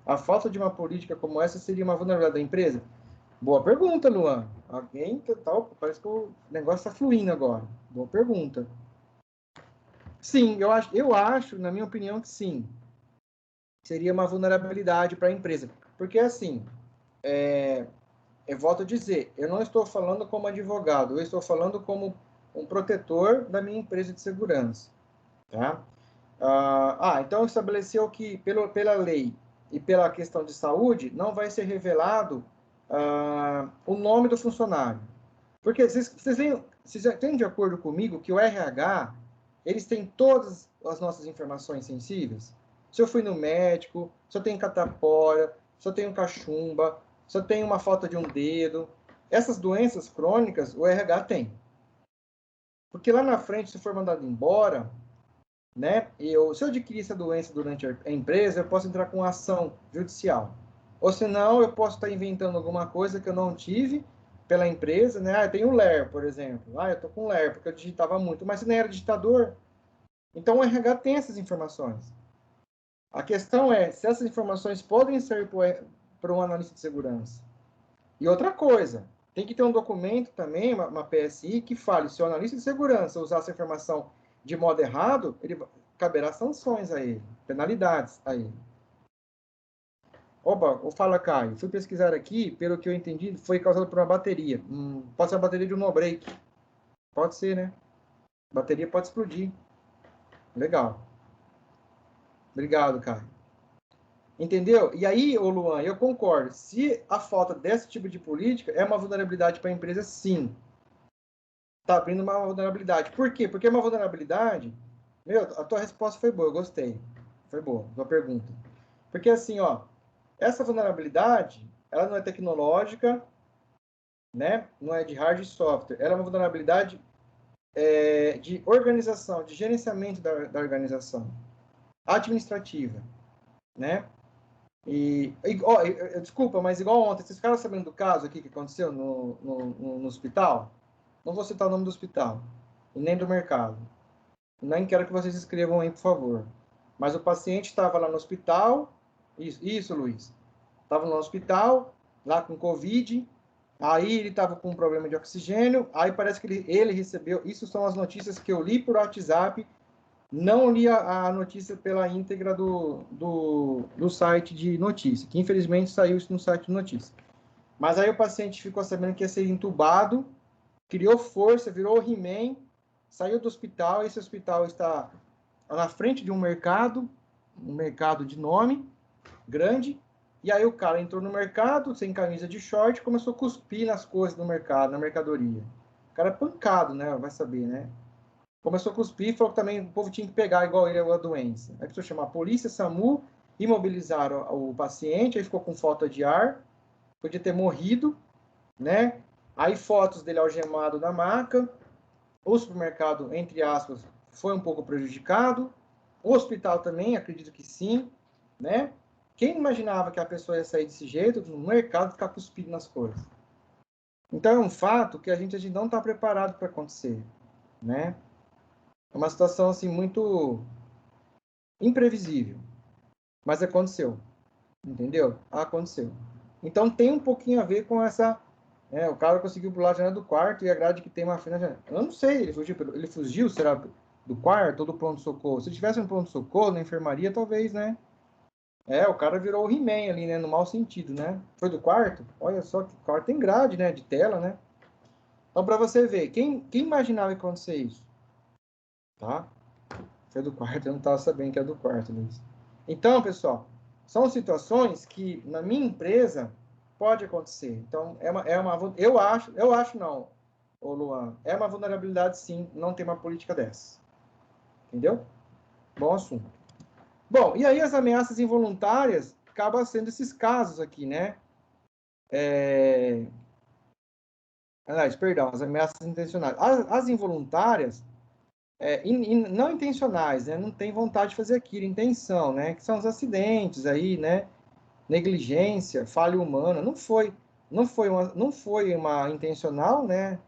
A falta de uma política como essa seria uma vulnerabilidade da empresa? Boa pergunta, Luan. Alguém tal, parece que o negócio está fluindo agora. Boa pergunta. Sim, eu acho, na minha opinião, que sim. Seria uma vulnerabilidade para a empresa. Porque, assim, eu volto a dizer, eu não estou falando como advogado, eu estou falando como um protetor da minha empresa de segurança. Tá? Então estabeleceu que, pela lei e pela questão de saúde, não vai ser revelado o nome do funcionário. Porque vocês têm de acordo comigo que o RH, eles têm todas as nossas informações sensíveis? Se eu fui no médico, se eu tenho catapora, se eu tenho cachumba, se eu tenho uma falta de um dedo, essas doenças crônicas, o RH tem. Porque lá na frente, se for mandado embora, né, se eu adquirir essa doença durante a empresa, eu posso entrar com ação judicial. Ou senão, eu posso estar inventando alguma coisa que eu não tive pela empresa, né? Tem o LER, por exemplo. Eu tô com LER, porque eu digitava muito, mas você nem era digitador. Então, o RH tem essas informações. A questão é se essas informações podem ser para um analista de segurança. E outra coisa, tem que ter um documento também, uma PSI, que fale se o analista de segurança usar essa informação de modo errado, caberá sanções a ele, penalidades a ele. Opa, fala, Caio. Fui pesquisar aqui, pelo que eu entendi, foi causado por uma bateria. Pode ser a bateria de um no-break. Pode ser, né? A bateria pode explodir. Legal. Obrigado, Caio. Entendeu? E aí, ô Luan, eu concordo. Se a falta desse tipo de política é uma vulnerabilidade para a empresa, sim. Está abrindo uma vulnerabilidade. Por quê? Porque é uma vulnerabilidade. Meu, a tua resposta foi boa, eu gostei. Foi boa, tua pergunta. Porque assim, ó, essa vulnerabilidade, ela não é tecnológica, né? Não é de hardware e software. Ela é uma vulnerabilidade de organização, de gerenciamento da organização, administrativa, né? Desculpa, mas igual ontem, vocês ficaram sabendo do caso aqui que aconteceu no hospital? Não vou citar o nome do hospital, e nem do mercado. Nem quero que vocês escrevam aí, por favor. Mas o paciente estava lá no hospital, isso, Luiz. Estava no hospital, lá com Covid, aí ele estava com um problema de oxigênio, aí parece que ele recebeu, isso são as notícias que eu li por WhatsApp, não li a notícia pela íntegra do site de notícia, que infelizmente saiu isso no site de notícia. Mas aí o paciente ficou sabendo que ia ser entubado, criou força, virou He-Man, saiu do hospital, esse hospital está na frente de um mercado de nome, grande, e aí o cara entrou no mercado, sem camisa de short, começou a cuspir nas coisas do mercado, na mercadoria. O cara é pancado, né? Vai saber, né? Começou a cuspir e falou que também o povo tinha que pegar igual ele a doença. Aí precisou chamar a polícia, SAMU, imobilizaram o paciente, aí ficou com falta de ar, podia ter morrido, né? Aí fotos dele algemado na maca, o supermercado, entre aspas, foi um pouco prejudicado, o hospital também, acredito que sim, né? Quem imaginava que a pessoa ia sair desse jeito, no mercado, ficar cuspindo nas coisas? Então é um fato que a gente não está preparado para acontecer, né? É uma situação assim muito imprevisível, mas aconteceu, entendeu? Aconteceu. Então tem um pouquinho a ver com essa. O cara conseguiu pular a janela do quarto e a grade que tem uma frente na janela. Eu não sei, ele fugiu, será do quarto ou do pronto-socorro? Se tivesse um pronto-socorro na enfermaria, talvez, né? O cara virou o He-Man ali, né? No mau sentido, né? Foi do quarto? Olha só que quarto tem grade, né? De tela, né? Então, para você ver, quem imaginava que ia acontecer isso? Tá? Foi do quarto, eu não estava sabendo que é do quarto, Luiz. Então, pessoal, são situações que na minha empresa pode acontecer. Então, eu acho não, ô Luan, é uma vulnerabilidade sim, não ter uma política dessa. Entendeu? Bom assunto. Bom, e aí as ameaças involuntárias acabam sendo esses casos aqui, né? Aliás, perdão, as ameaças intencionais. As involuntárias, não intencionais, né? Não tem vontade de fazer aquilo, intenção, né? Que são os acidentes aí, né? Negligência, falha humana. Não foi uma intencional, né?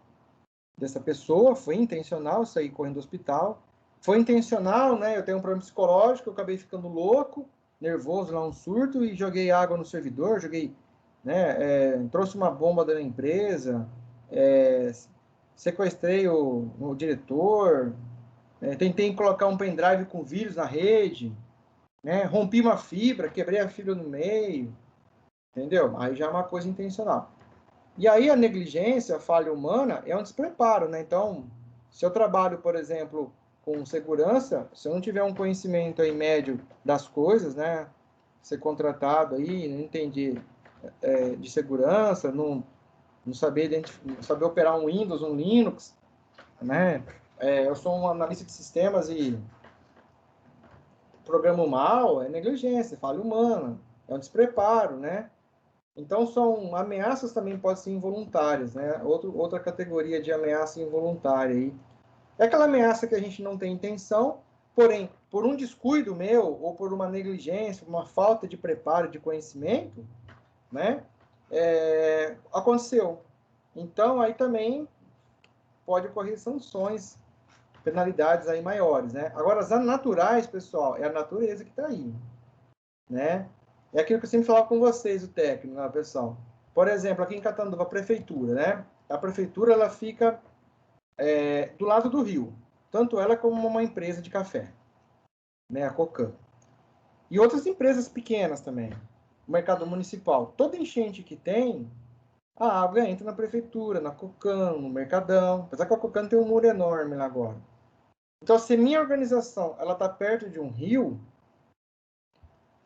Dessa pessoa, foi intencional sair correndo do hospital. Foi intencional, né? Eu tenho um problema psicológico, eu acabei ficando louco, nervoso lá, um surto, e joguei água no servidor, trouxe uma bomba da empresa, é, sequestrei o diretor, tentei colocar um pendrive com vírus na rede, né? Rompi uma fibra, quebrei a fibra no meio, entendeu? Aí já é uma coisa intencional. E aí a negligência, a falha humana, é um despreparo, né? Então, se eu trabalho, por exemplo, com segurança, se eu não tiver um conhecimento aí médio das coisas, né? Ser contratado aí, não entender de segurança, não saber operar um Windows, um Linux, né? Eu sou um analista de sistemas e programo mal, é negligência, falha humana, é um despreparo, né? Então, são ameaças também podem ser involuntárias, né? Outra categoria de ameaça involuntária aí. É aquela ameaça que a gente não tem intenção, porém, por um descuido meu, ou por uma negligência, uma falta de preparo, de conhecimento, né? Aconteceu. Então, aí também pode ocorrer sanções, penalidades aí maiores, né? Agora, as naturais, pessoal, é a natureza que está aí, né? É aquilo que eu sempre falava com vocês, o técnico, né, pessoal? Por exemplo, aqui em Catanduva, a prefeitura, né? A prefeitura, ela fica do lado do rio. Tanto ela como uma empresa de café, né? A Cocan. E outras empresas pequenas também. O mercado municipal. Toda enchente que tem, a água entra na prefeitura, na Cocan, no Mercadão. Apesar que a Cocan tem um muro enorme lá agora. Então, se minha organização ela está perto de um rio,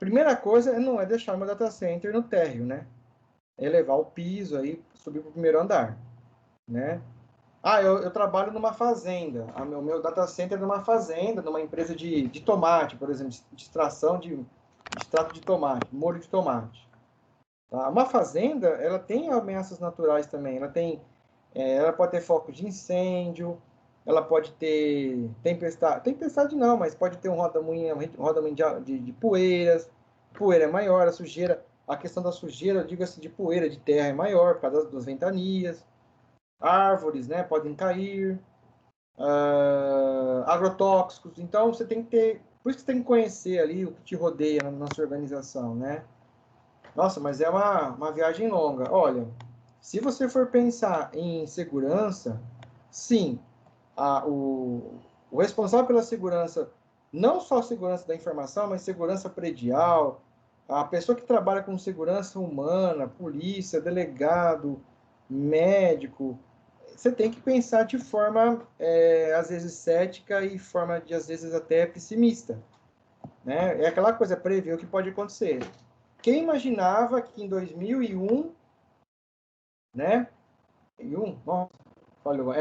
Primeira coisa não é deixar meu data center no térreo, né? É elevar o piso aí, subir para o primeiro andar, né? Ah, eu trabalho numa fazenda. O meu data center é numa fazenda, numa empresa de tomate, por exemplo, de extração de extrato de tomate, molho de tomate. Tá? Uma fazenda, ela tem ameaças naturais também. Ela pode ter foco de incêndio, ela pode ter tempestade não, mas pode ter um rodamuinho de poeiras. Poeira é maior, a sujeira, a questão da sujeira, diga-se de poeira, de terra é maior por causa das ventanias. Árvores, né, podem cair, agrotóxicos. Então, você tem que ter, por isso que você tem que conhecer ali o que te rodeia na sua organização, né? Nossa, mas é uma viagem longa. Olha, se você for pensar em segurança, sim, o responsável pela segurança, não só segurança da informação, mas segurança predial, a pessoa que trabalha com segurança humana, polícia, delegado, médico, você tem que pensar de forma, às vezes, cética e forma de, às vezes, até pessimista. Né? É aquela coisa, prever o que pode acontecer. Quem imaginava que em 2001, né? Nossa, falhou,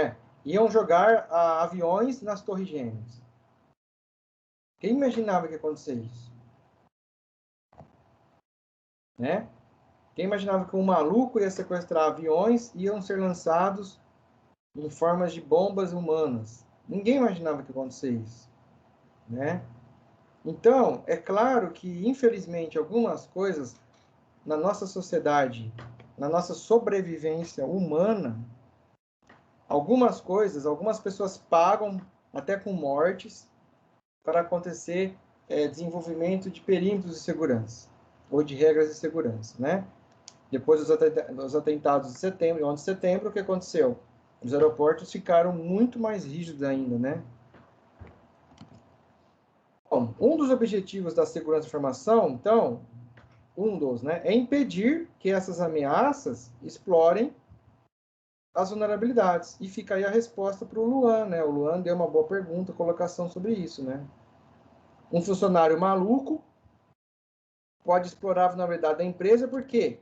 iam jogar aviões nas Torres Gêmeas? Quem imaginava que ia acontecer isso? Né? Quem imaginava que um maluco ia sequestrar aviões e iam ser lançados em formas de bombas humanas? Ninguém imaginava que ia acontecer isso. Né? Então, é claro que, infelizmente, algumas coisas na nossa sociedade, na nossa sobrevivência humana, algumas coisas, algumas pessoas pagam até com mortes para acontecer desenvolvimento de perímetros de segurança ou de regras de segurança, né? Depois dos atentados de setembro, 11 de setembro, o que aconteceu? Os aeroportos ficaram muito mais rígidos ainda, né? Bom, um dos objetivos da segurança da informação, então, né, é impedir que essas ameaças explorem as vulnerabilidades. E fica aí a resposta para o Luan, né? O Luan deu uma boa pergunta, colocação sobre isso, né? Um funcionário maluco pode explorar a vulnerabilidade da empresa, por quê?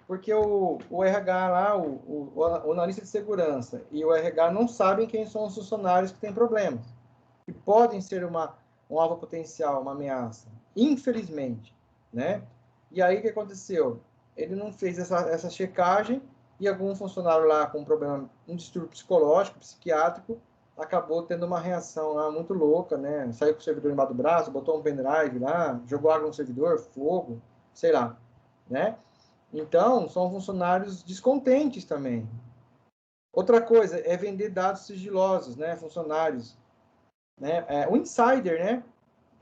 Porque o RH lá, o analista de segurança e o RH não sabem quem são os funcionários que têm problemas, que podem ser um alvo potencial, uma ameaça, infelizmente, né? E aí o que aconteceu? Ele não fez essa checagem e algum funcionário lá com um problema, um distúrbio psicológico, psiquiátrico, acabou tendo uma reação lá muito louca, né? Saiu com o servidor embaixo do braço, botou um pendrive lá, jogou água no servidor, fogo, sei lá, né? Então, são funcionários descontentes também. Outra coisa é vender dados sigilosos, né? Funcionários, né? O insider, né?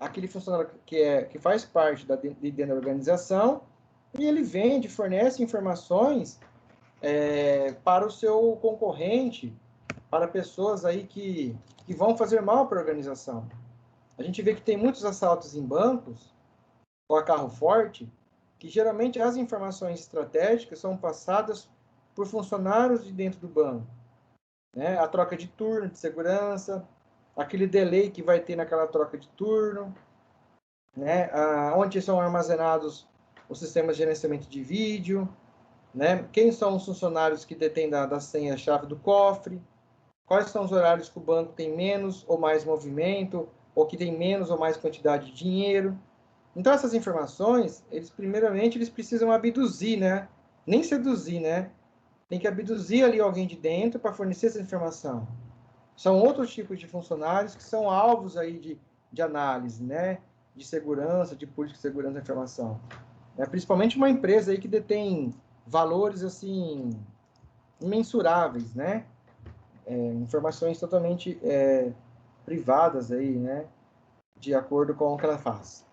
Aquele funcionário que faz parte de dentro da organização e ele vende, fornece informações para o seu concorrente, para pessoas aí que vão fazer mal para a organização. A gente vê que tem muitos assaltos em bancos, ou a carro forte, que geralmente as informações estratégicas são passadas por funcionários de dentro do banco. Né? A troca de turno de segurança, aquele delay que vai ter naquela troca de turno, né? Onde são armazenados os sistemas de gerenciamento de vídeo, né? Quem são os funcionários que detêm da senha a chave do cofre, quais são os horários que o banco tem menos ou mais movimento, ou que tem menos ou mais quantidade de dinheiro. Então, essas informações, primeiramente, eles precisam abduzir, né? Nem seduzir, né? Tem que abduzir ali alguém de dentro para fornecer essa informação. São outros tipos de funcionários que são alvos aí de análise, né? De segurança, de política de segurança da informação. Principalmente uma empresa aí que detém valores, assim, imensuráveis, né? Informações totalmente privadas aí, né? De acordo com o que ela faz.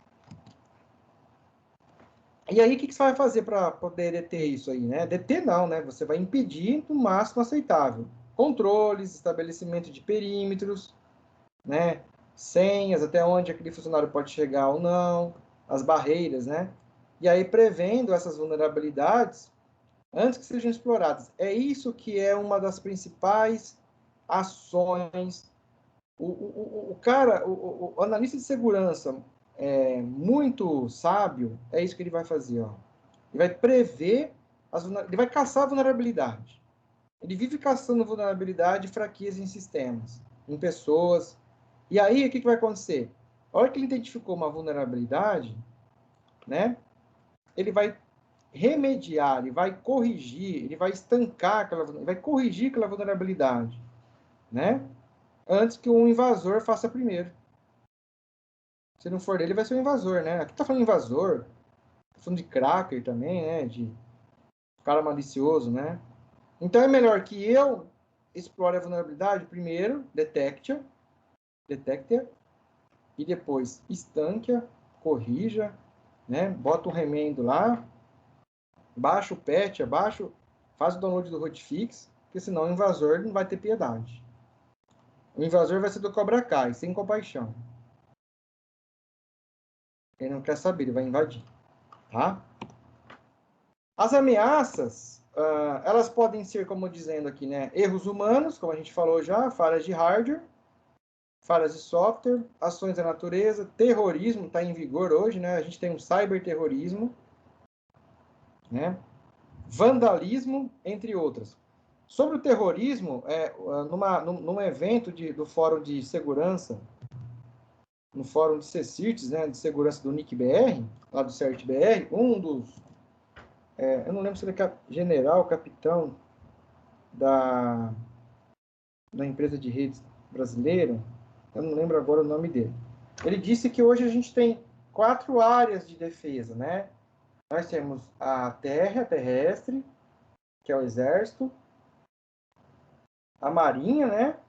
E aí, o que você vai fazer para poder deter isso aí, né? Deter não, né? Você vai impedir no máximo aceitável. Controles, estabelecimento de perímetros, né? Senhas, até onde aquele funcionário pode chegar ou não, as barreiras, né? E aí, prevendo essas vulnerabilidades antes que sejam exploradas. É isso que é uma das principais ações. O analista de segurança muito sábio, é isso que ele vai fazer, ó. Ele vai prever, ele vai caçar a vulnerabilidade. Ele vive caçando vulnerabilidade e fraqueza em sistemas, em pessoas. E aí, o que vai acontecer? A hora que ele identificou uma vulnerabilidade, né, ele vai remediar, ele vai corrigir, ele vai estancar ele vai corrigir aquela vulnerabilidade, né, antes que um invasor faça primeiro. Se não for dele, vai ser um invasor, né? Aqui tá falando de invasor, tá falando de cracker também, né, de cara malicioso, né? Então é melhor que eu explore a vulnerabilidade primeiro, detecte-a, e depois estanque-a, corrija, né? Bota um remendo lá, baixa o patch, faz o download do hotfix, porque senão o invasor não vai ter piedade. O invasor vai ser do Cobra Kai, sem compaixão. Ele não quer saber, ele vai invadir, tá? As ameaças, elas podem ser, como dizendo aqui, né? Erros humanos, como a gente falou já, falhas de hardware, falhas de software, ações da natureza, terrorismo está em vigor hoje, né? A gente tem um cyberterrorismo, né? Vandalismo, entre outras. Sobre o terrorismo, num evento do Fórum de Segurança, no Fórum de CECIRTES, né, de Segurança do NIC-BR, lá do CERT-BR, eu não lembro se ele é general, capitão da empresa de redes brasileira, eu não lembro agora o nome dele. Ele disse que hoje a gente tem 4 áreas de defesa, né? Nós temos a terra, terrestre, que é o exército, a marinha, né?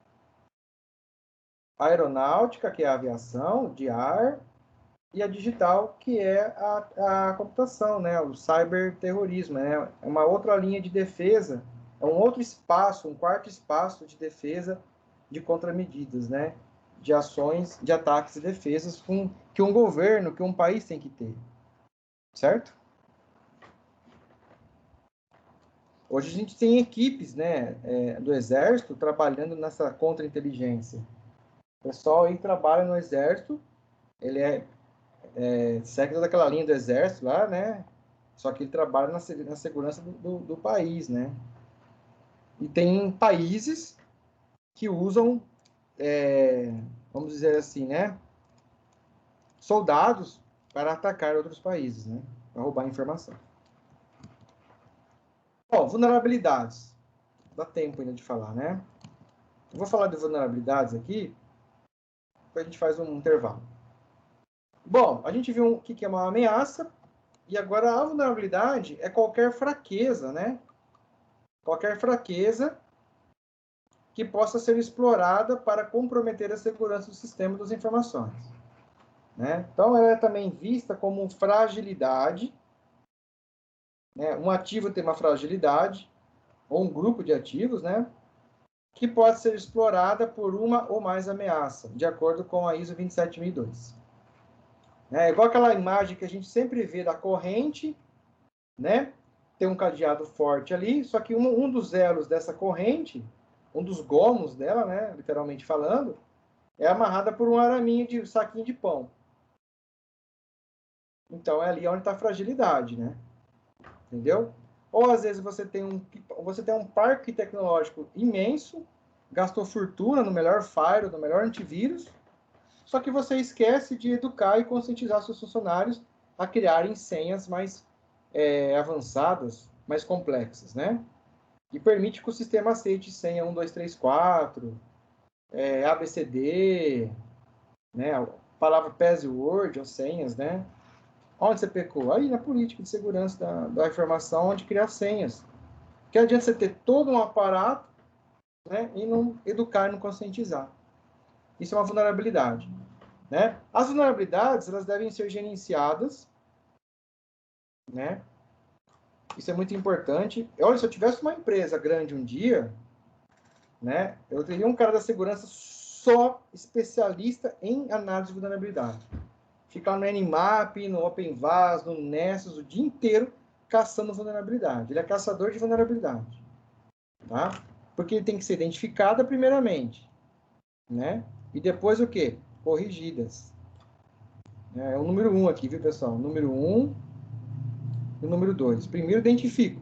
A aeronáutica, que é a aviação de ar, e a digital, que é a computação, né? O cyberterrorismo, né? É uma outra linha de defesa, é um outro espaço, um quarto espaço de defesa de contramedidas, né? De ações, de ataques e defesas que um governo, que um país tem que ter, certo? Hoje a gente tem equipes, né, do Exército trabalhando nessa contra-inteligência. O pessoal aí trabalha no Exército, ele segue toda aquela linha do Exército lá, né? Só que ele trabalha na segurança do país, né? E tem países que usam, vamos dizer assim, né? Soldados para atacar outros países, né? Para roubar informação. Bom, vulnerabilidades. Dá tempo ainda de falar, né? Eu vou falar de vulnerabilidades aqui, depois a gente faz um intervalo. Bom, a gente viu o que é uma ameaça, e agora a vulnerabilidade é qualquer fraqueza, né? Qualquer fraqueza que possa ser explorada para comprometer a segurança do sistema das informações, né? Então, ela é também vista como fragilidade, né? Um ativo tem uma fragilidade, ou um grupo de ativos, né? Que pode ser explorada por uma ou mais ameaças, de acordo com a ISO 27002. É igual aquela imagem que a gente sempre vê da corrente, né? Tem um cadeado forte ali, só que um dos elos dessa corrente, um dos gomos dela, né? Literalmente falando, é amarrada por um araminho de saquinho de pão. Então é ali onde está a fragilidade, né? Entendeu? Ou às vezes você tem um parque tecnológico imenso, gastou fortuna no melhor firewall, no melhor antivírus, só que você esquece de educar e conscientizar seus funcionários a criarem senhas mais avançadas, mais complexas, né? E permite que o sistema aceite senha 1, 2, 3, 4, ABCD, né? A palavra password ou senhas, né? Onde você pecou? Aí na política de segurança da informação, onde criar senhas. Que adianta você ter todo um aparato, né, e não educar e não conscientizar. Isso é uma vulnerabilidade, né? As vulnerabilidades, elas devem ser gerenciadas, né? Isso é muito importante. Olha, se eu tivesse uma empresa grande um dia, né, eu teria um cara da segurança só especialista em análise de vulnerabilidade. Ficar no Nmap, no OpenVAS, no Nessus, o dia inteiro caçando vulnerabilidade. Ele é caçador de vulnerabilidade, tá? Porque ele tem que ser identificada primeiramente, né? E depois o quê? Corrigidas. É o número 1 aqui, viu, pessoal? O número 1 e o número 2. Primeiro identifico,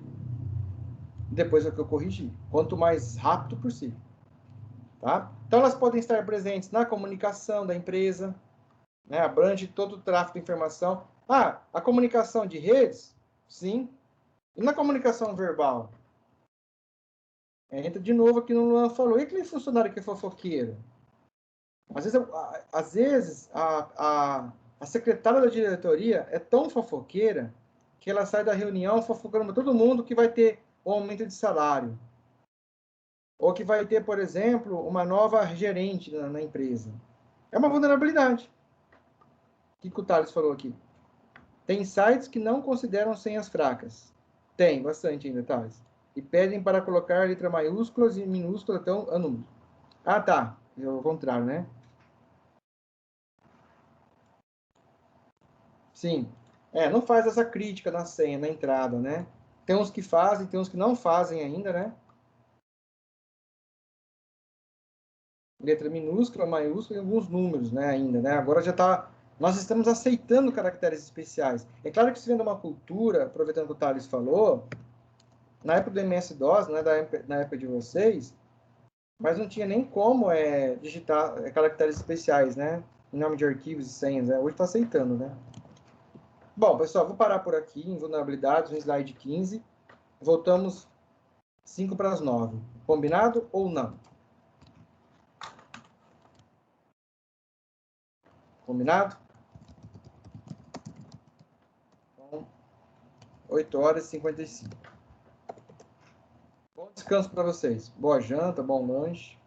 depois é o que eu corrigi. Quanto mais rápido possível. Tá? Então, elas podem estar presentes na comunicação da empresa, né? Abrange todo o tráfego de informação. Ah, a comunicação de redes? Sim. E na comunicação verbal? Entra de novo aqui no Luan falou. E aquele funcionário que é fofoqueiro? Às vezes a secretária da diretoria é tão fofoqueira que ela sai da reunião fofocando todo mundo que vai ter um aumento de salário. Ou que vai ter, por exemplo, uma nova gerente na empresa. É uma vulnerabilidade. O que o Thales falou aqui? Tem sites que não consideram senhas fracas. Tem, bastante ainda, Thales. E pedem para colocar letra maiúsculas e minúsculas até a número. Ah, tá. É o contrário, né? Sim. Não faz essa crítica na senha, na entrada, né? Tem uns que fazem, tem uns que não fazem ainda, né? Letra minúscula, maiúscula e alguns números, né, ainda, né? Agora já está... Nós estamos aceitando caracteres especiais. É claro que isso vem de uma cultura, aproveitando o que o Thales falou, na época do MS-DOS, né, na época de vocês, mas não tinha nem como digitar caracteres especiais, né? Em nome de arquivos e senhas, né? Hoje está aceitando, né? Bom, pessoal, vou parar por aqui em vulnerabilidades, no slide 15. Voltamos 5 para as 9. Combinado ou não? Combinado? Então, 8 horas e 55. Bom descanso para vocês. Boa janta, bom lanche.